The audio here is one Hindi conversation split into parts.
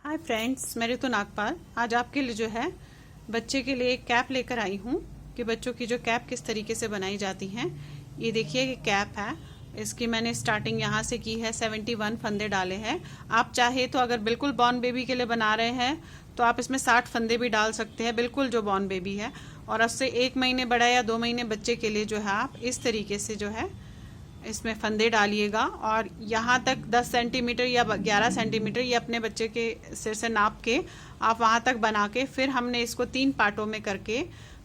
हाय फ्रेंड्स, मैं ऋतु नागपाल आज आपके लिए जो है बच्चे के लिए एक कैप लेकर आई हूँ कि बच्चों की जो कैप किस तरीके से बनाई जाती हैं। ये देखिए ये कैप है। इसकी मैंने स्टार्टिंग यहाँ से की है। 71 फंदे डाले हैं। आप चाहे तो अगर बिल्कुल बॉर्न बेबी के लिए बना रहे हैं तो आप इसमें 60 फंदे भी डाल सकते हैं, बिल्कुल जो बॉर्न बेबी है। और उससे 1 महीने बड़ा या 2 महीने बच्चे के लिए जो है आप इस तरीके से जो है इसमें फंदे डालिएगा। और यहाँ तक 10 सेंटीमीटर या 11 सेंटीमीटर ये अपने बच्चे के सिर से नाप के आप वहाँ तक बना के फिर हमने इसको 3 पार्टों में करके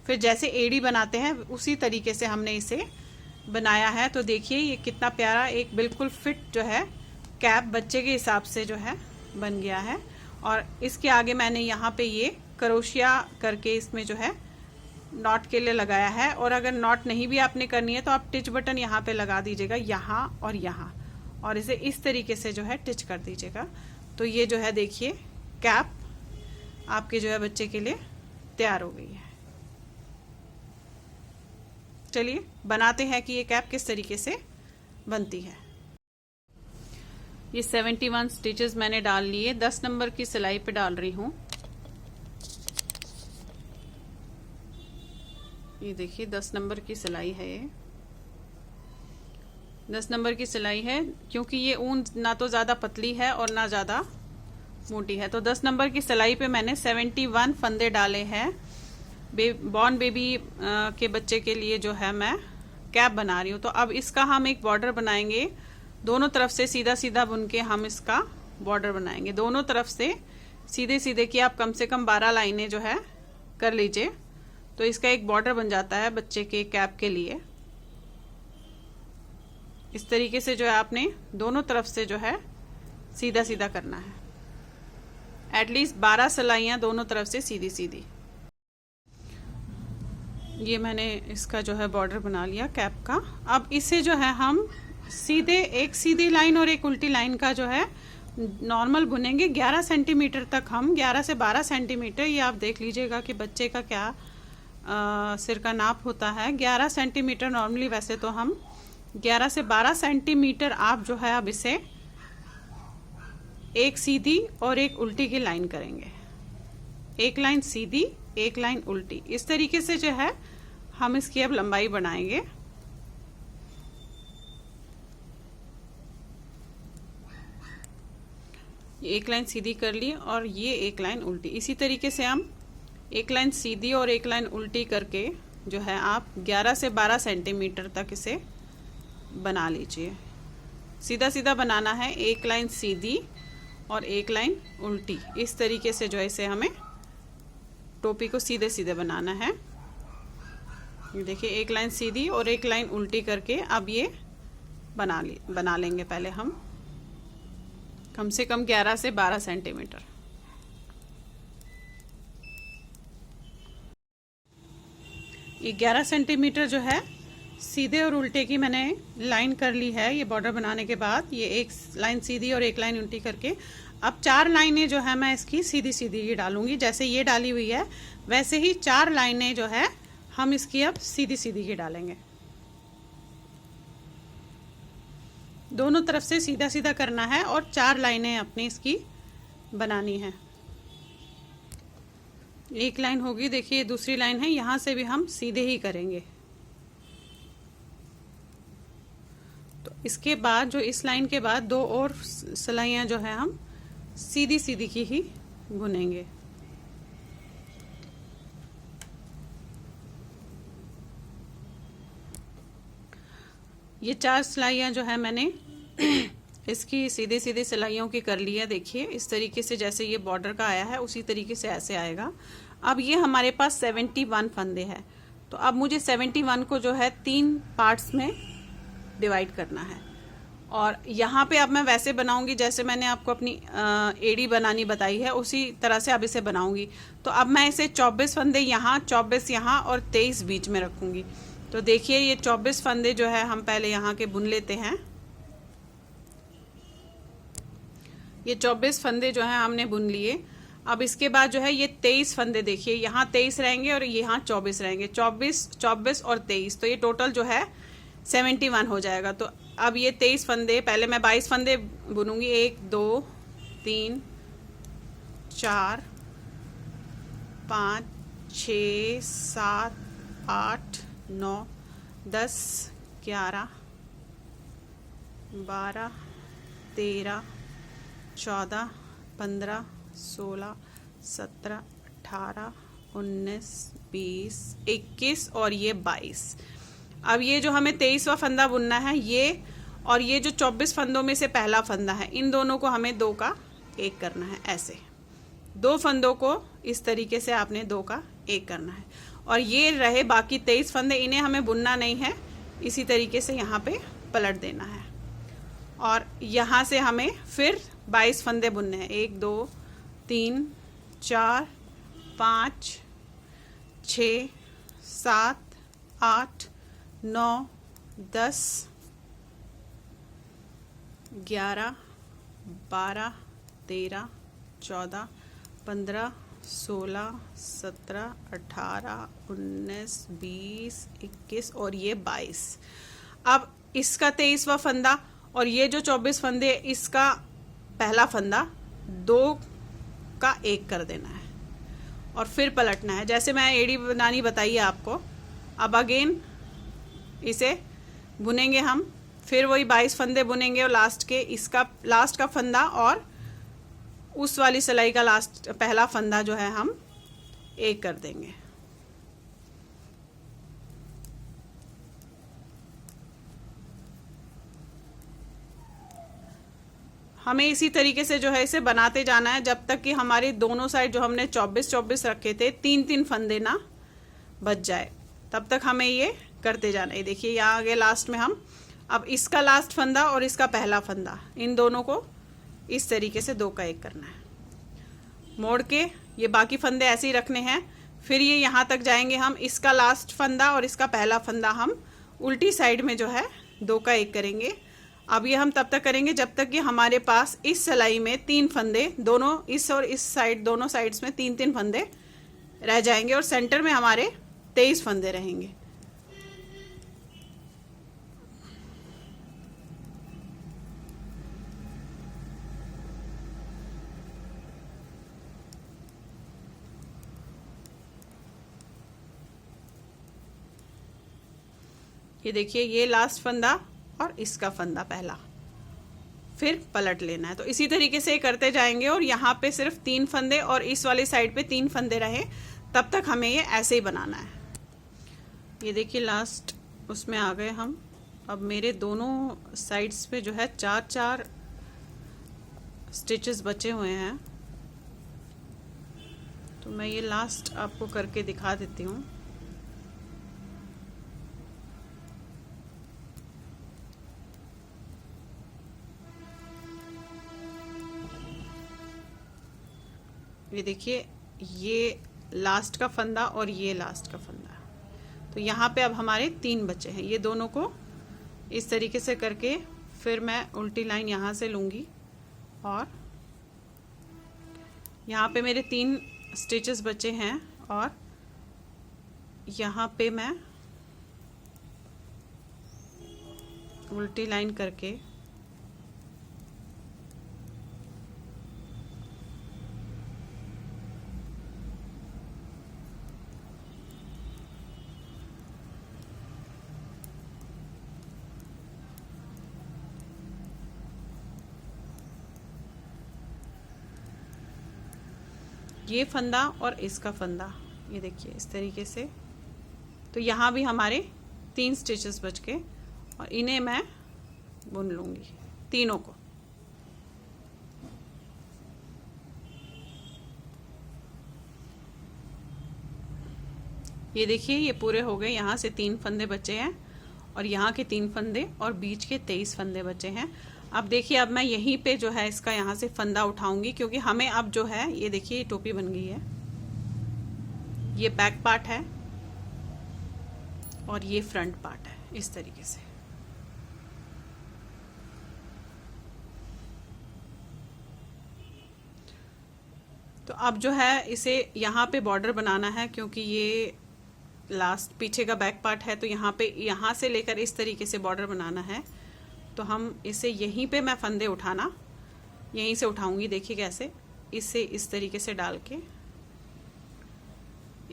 फिर जैसे एड़ी बनाते हैं उसी तरीके से हमने इसे बनाया है। तो देखिए ये कितना प्यारा एक बिल्कुल फिट जो है कैप बच्चे के हिसाब से जो है बन गया है। और इसके आगे मैंने यहाँ पे ये क्रोशिया करके इसमें जो है नॉट के लिए लगाया है। और अगर नॉट नहीं भी आपने करनी है तो आप टिच बटन यहाँ पे लगा दीजिएगा, यहाँ और यहाँ, और इसे इस तरीके से जो है टिच कर दीजिएगा। तो ये जो है देखिए कैप आपके जो है बच्चे के लिए तैयार हो गई है। चलिए बनाते हैं कि ये कैप किस तरीके से बनती है। ये 71 स्टिचेस मैंने डाल लिए। 10 नंबर की सिलाई पे डाल रही हूँ। ये देखिए 10 नंबर की सिलाई है। ये 10 नंबर की सिलाई है क्योंकि ये ऊन ना तो ज़्यादा पतली है और ना ज़्यादा मोटी है। तो 10 नंबर की सिलाई पे मैंने 71 फंदे डाले हैं। बॉर्न बेबी के बच्चे के लिए जो है मैं कैप बना रही हूँ। तो अब इसका हम एक बॉर्डर बनाएंगे। दोनों तरफ से सीधा सीधा बुन के हम इसका बॉर्डर बनाएंगे। दोनों तरफ से सीधे सीधे की आप कम से कम 12 लाइनें जो है कर लीजिए। तो इसका एक बॉर्डर बन जाता है बच्चे के कैप के लिए। इस तरीके से जो है आपने दोनों तरफ से जो है सीधा सीधा करना है। एटलीस्ट 12 सिलाइयाँ दोनों तरफ से सीधी सीधी। ये मैंने इसका जो है बॉर्डर बना लिया कैप का। अब इसे जो है हम सीधे एक सीधी लाइन और एक उल्टी लाइन का जो है नॉर्मल बुनेंगे। 11 सेंटीमीटर तक हम 11 से 12 सेंटीमीटर, ये आप देख लीजिएगा कि बच्चे का क्या सिर का नाप होता है। 11 सेंटीमीटर नॉर्मली, वैसे तो हम 11 से 12 सेंटीमीटर आप जो है अब इसे एक सीधी और एक उल्टी की लाइन करेंगे। एक लाइन सीधी, एक लाइन उल्टी, इस तरीके से जो है हम इसकी अब लंबाई बढ़ाएंगे। एक लाइन सीधी कर ली और ये एक लाइन उल्टी। इसी तरीके से हम एक लाइन सीधी और एक लाइन उल्टी करके जो है आप 11 से 12 सेंटीमीटर तक इसे बना लीजिए। सीधा सीधा बनाना है, एक लाइन सीधी और एक लाइन उल्टी। इस तरीके से जो है इसे हमें टोपी को सीधे सीधे बनाना है। देखिए एक लाइन सीधी और एक लाइन उल्टी करके अब ये बना लेंगे पहले हम कम से कम 11 से 12 सेंटीमीटर। ये 11 सेंटीमीटर जो है सीधे और उल्टे की मैंने लाइन कर ली है। ये बॉर्डर बनाने के बाद ये एक लाइन सीधी और एक लाइन उल्टी करके अब 4 लाइनें जो है मैं इसकी सीधी सीधी ही डालूंगी। जैसे ये डाली हुई है वैसे ही 4 लाइनें जो है हम इसकी अब सीधी सीधी ही डालेंगे। दोनों तरफ से सीधा सीधा करना है और 4 लाइनें अपनी इसकी बनानी है। एक लाइन होगी, देखिए दूसरी लाइन है, यहाँ से भी हम सीधे ही करेंगे। तो इसके बाद जो इस लाइन के बाद 2 और सिलाइयाँ जो है हम सीधी सीधी की ही बुनेंगे। ये 4 सिलाइयाँ जो है मैंने इसकी सीधे सीधे सिलाइयों की कर ली है। देखिए इस तरीके से जैसे ये बॉर्डर का आया है उसी तरीके से ऐसे आएगा। अब ये हमारे पास 71 फंदे हैं। तो अब मुझे 71 को जो है 3 पार्ट्स में डिवाइड करना है। और यहाँ पे अब मैं वैसे बनाऊंगी जैसे मैंने आपको अपनी एड़ी बनानी बताई है, उसी तरह से अब इसे बनाऊंगी। तो अब मैं इसे 24 फंदे यहाँ, 24 यहाँ और 23 बीच में रखूंगी। तो देखिए ये 24 फंदे जो है हम पहले यहाँ के बुन लेते हैं। ये 24 फंदे जो है हमने बुन लिए। अब इसके बाद जो है ये 23 फंदे, देखिए यहाँ 23 रहेंगे और यहाँ 24 रहेंगे। 24, 24 और 23, तो ये टोटल जो है 71 हो जाएगा। तो अब ये 23 फंदे, पहले मैं 22 फंदे बुनूंगी, 1 2 3 4 5 6 7 8 9 10 11 12 13 14 15 16 17 18 19 20 21 और ये 22। अब ये जो हमें 23वां फंदा बुनना है, ये और ये जो 24 फंदों में से पहला फंदा है, इन दोनों को हमें 2 का 1 करना है। ऐसे 2 फंदों को इस तरीके से आपने 2 का 1 करना है। और ये रहे बाकी 23 फंदे, इन्हें हमें बुनना नहीं है, इसी तरीके से यहाँ पे पलट देना है। और यहाँ से हमें फिर 22 फंदे बुनने हैं। 1 2 3 4 5 6 7 8 9 10 11 12 13 14 15 16 17 18 19 20 21 और ये 22। अब इसका 23वां फंदा और ये जो 24 फंदे, इसका पहला फंदा 2 का 1 कर देना है और फिर पलटना है, जैसे मैं एड़ी बनानी बताई है आपको। अब अगेन इसे बुनेंगे हम, फिर वही 22 फंदे बुनेंगे और इसका लास्ट का फंदा और उस वाली सिलाई का पहला फंदा जो है हम 1 कर देंगे। हमें इसी तरीके से जो है इसे बनाते जाना है जब तक कि हमारी दोनों साइड जो हमने 24-24 रखे थे 3-3 फंदे ना बच जाए, तब तक हमें ये करते जाना है। देखिए यहाँ आगे लास्ट में हम अब इसका लास्ट फंदा और इसका पहला फंदा, इन दोनों को इस तरीके से 2 का 1 करना है। मोड़ के ये बाकी फंदे ऐसे ही रखने हैं। फिर ये यहाँ तक जाएंगे हम, इसका लास्ट फंदा और इसका पहला फंदा हम उल्टी साइड में जो है 2 का 1 करेंगे। अब ये हम तब तक करेंगे जब तक कि हमारे पास इस सिलाई में 3 फंदे, दोनों इस और इस साइड दोनों साइड्स में 3-3 फंदे रह जाएंगे और सेंटर में हमारे 23 फंदे रहेंगे। ये देखिए ये लास्ट फंदा और इसका फंदा पहला, फिर पलट लेना है। तो इसी तरीके से करते जाएंगे और यहाँ पे सिर्फ 3 फंदे और इस वाली साइड पे 3 फंदे रहे, तब तक हमें ये ऐसे ही बनाना है। ये देखिए लास्ट उसमें आ गए हम। अब मेरे दोनों साइड्स पे जो है 4-4 स्टिचेस बचे हुए हैं, तो मैं ये लास्ट आपको करके दिखा देती हूँ। ये देखिए ये लास्ट का फंदा और ये लास्ट का फंदा, तो यहाँ पे अब हमारे 3 बचे हैं। ये दोनों को इस तरीके से करके फिर मैं उल्टी लाइन यहाँ से लूँगी और यहाँ पे मेरे 3 स्टिचेस बचे हैं और यहाँ पे मैं उल्टी लाइन करके ये फंदा और इसका फंदा, ये देखिए इस तरीके से। तो यहाँ भी हमारे 3 स्टिचेस बच गए और इन्हें मैं बुन लूँगी तीनों को। ये देखिए ये पूरे हो गए। यहाँ से 3 फंदे बचे हैं और यहाँ के 3 फंदे और बीच के 23 फंदे बचे हैं। अब देखिए अब मैं यहीं पे जो है इसका यहाँ से फंदा उठाऊंगी, क्योंकि हमें अब जो है ये देखिए ये टोपी बन गई है। ये बैक पार्ट है और ये फ्रंट पार्ट है, इस तरीके से। तो अब जो है इसे यहाँ पे बॉर्डर बनाना है, क्योंकि ये लास्ट पीछे का बैक पार्ट है, तो यहाँ पे यहाँ से लेकर इस तरीके से बॉर्डर बनाना है। तो हम इसे यहीं पे मैं फंदे उठाना यहीं से उठाऊंगी, देखिए कैसे। इसे इस तरीके से डाल के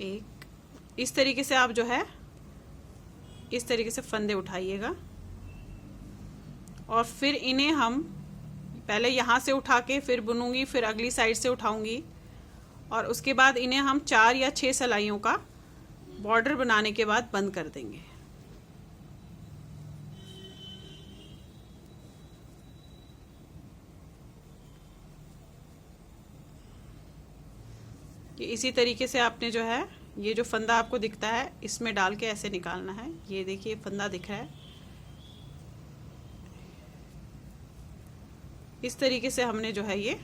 एक इस तरीके से आप जो है इस तरीके से फंदे उठाइएगा और फिर इन्हें हम पहले यहाँ से उठा के फिर बुनूंगी, फिर अगली साइड से उठाऊंगी और उसके बाद इन्हें हम 4 या 6 सिलाइयों का बॉर्डर बनाने के बाद बंद कर देंगे। ये इसी तरीके से आपने जो है ये जो फंदा आपको दिखता है इसमें डाल के ऐसे निकालना है। ये देखिए फंदा दिख रहा है, इस तरीके से हमने जो है ये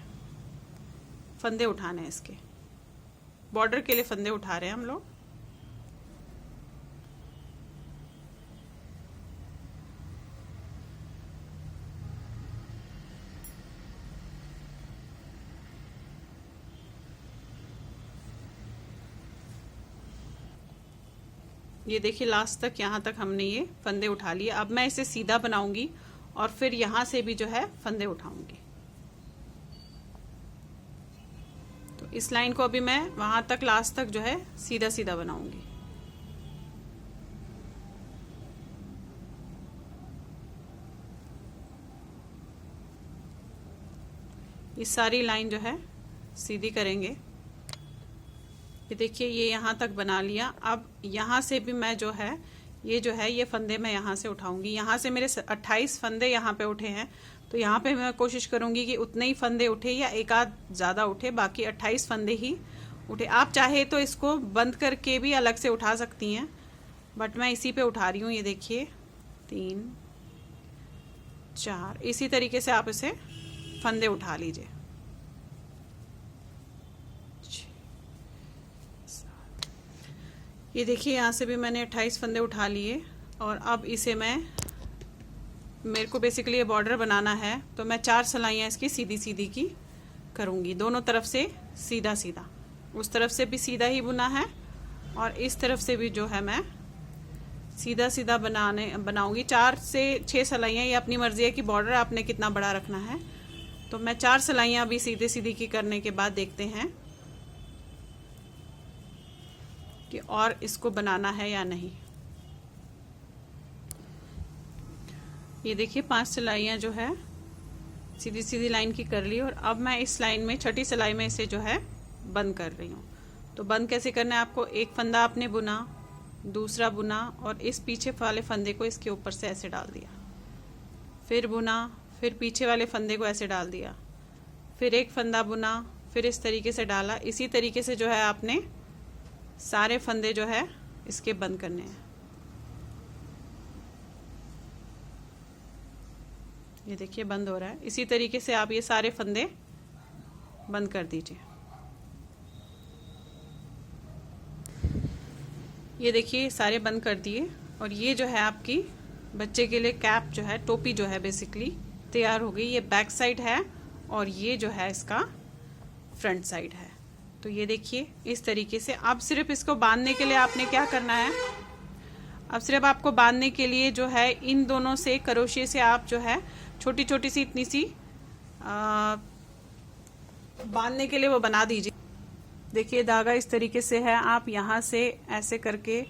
फंदे उठाने हैं। इसके बॉर्डर के लिए फंदे उठा रहे हैं हम लोग। ये देखिए लास्ट तक यहाँ तक हमने ये फंदे उठा लिए। अब मैं इसे सीधा बनाऊंगी और फिर यहाँ से भी जो है फंदे उठाऊंगी। तो इस लाइन को अभी मैं वहां तक लास्ट तक जो है सीधा सीधा बनाऊंगी। इस सारी लाइन जो है सीधी करेंगे। ये देखिए ये यहाँ तक बना लिया। अब यहाँ से भी मैं जो है ये फंदे मैं यहाँ से उठाऊंगी। यहाँ से मेरे 28 फंदे यहाँ पे उठे हैं, तो यहाँ पे मैं कोशिश करूंगी कि उतने ही फंदे उठे या एक आध ज़्यादा उठे, बाकी 28 फंदे ही उठे। आप चाहे तो इसको बंद करके भी अलग से उठा सकती हैं, बट मैं इसी पे उठा रही हूँ। ये देखिए 3 4 इसी तरीके से आप इसे फंदे उठा लीजिए। ये देखिए यहाँ से भी मैंने 28 फंदे उठा लिए और अब इसे मेरे को बेसिकली ये बॉर्डर बनाना है, तो मैं 4 सिलाइयाँ इसकी सीधी सीधी की करूँगी। दोनों तरफ से सीधा सीधा, उस तरफ से भी सीधा ही बुना है और इस तरफ से भी जो है मैं सीधा सीधा बनाऊँगी। 4 से 6 सिलाइयाँ, ये अपनी मर्ज़ी है कि बॉर्डर आपने कितना बड़ा रखना है। तो मैं 4 सिलाइयाँ अभी सीधे सीधी की करने के बाद देखते हैं कि और इसको बनाना है या नहीं। ये देखिए 5 सिलाइयाँ जो है सीधी सीधी लाइन की कर ली और अब मैं इस लाइन में छठी सिलाई में इसे जो है बंद कर रही हूँ। तो बंद कैसे करना है आपको, एक फंदा आपने बुना, दूसरा बुना और इस पीछे वाले फंदे को इसके ऊपर से ऐसे डाल दिया, फिर बुना, फिर पीछे वाले फंदे को ऐसे डाल दिया, फिर एक फंदा बुना, फिर इस तरीके से डाला। इसी तरीके से जो है आपने सारे फंदे जो है इसके बंद करने हैं। ये देखिए बंद हो रहा है। इसी तरीके से आप ये सारे फंदे बंद कर दीजिए। ये देखिए सारे बंद कर दिए और ये जो है आपकी बच्चे के लिए कैप जो है, टोपी जो है बेसिकली तैयार हो गई। ये बैक साइड है और ये जो है इसका फ्रंट साइड है। तो ये देखिए इस तरीके से। अब सिर्फ इसको बांधने के लिए आपने क्या करना है, अब सिर्फ आपको बांधने के लिए जो है इन दोनों से क्रोशे से आप जो है छोटी छोटी सी इतनी सी बांधने के लिए वो बना दीजिए। देखिए धागा इस तरीके से है, आप यहाँ से ऐसे करके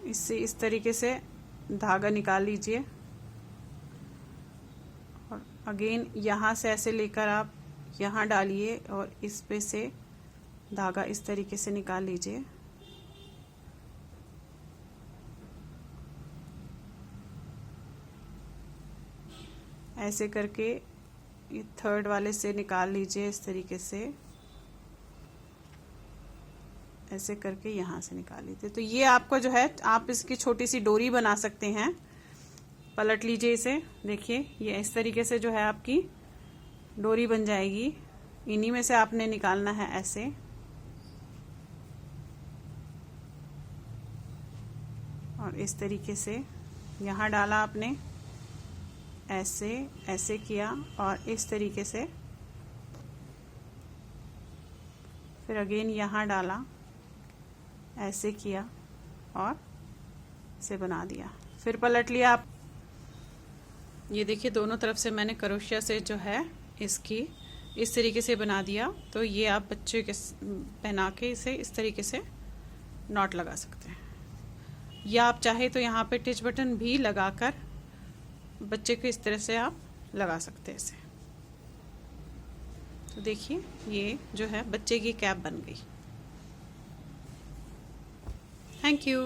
इससे इस तरीके से धागा निकाल लीजिए और अगेन यहाँ से ऐसे लेकर आप यहाँ डालिए और इस पे से धागा इस तरीके से निकाल लीजिए। ऐसे करके ये थर्ड वाले से निकाल लीजिए इस तरीके से, ऐसे करके यहाँ से निकाल लीजिए। तो ये आपको जो है आप इसकी छोटी सी डोरी बना सकते हैं। पलट लीजिए इसे, देखिए ये इस तरीके से जो है आपकी डोरी बन जाएगी। इन्हीं में से आपने निकालना है ऐसे, और इस तरीके से यहाँ डाला आपने, ऐसे ऐसे किया और इस तरीके से, फिर अगेन यहाँ डाला, ऐसे किया और इसे बना दिया, फिर पलट लिया आप। ये देखिए दोनों तरफ से मैंने क्रोशिया से जो है इसकी इस तरीके से बना दिया। तो ये आप बच्चे के पहना के इसे इस तरीके से नॉट लगा सकते हैं, या आप चाहे तो यहाँ पे टिच बटन भी लगाकर बच्चे को इस तरह से आप लगा सकते हैं इसे। तो देखिए ये जो है बच्चे की कैप बन गई। Thank you.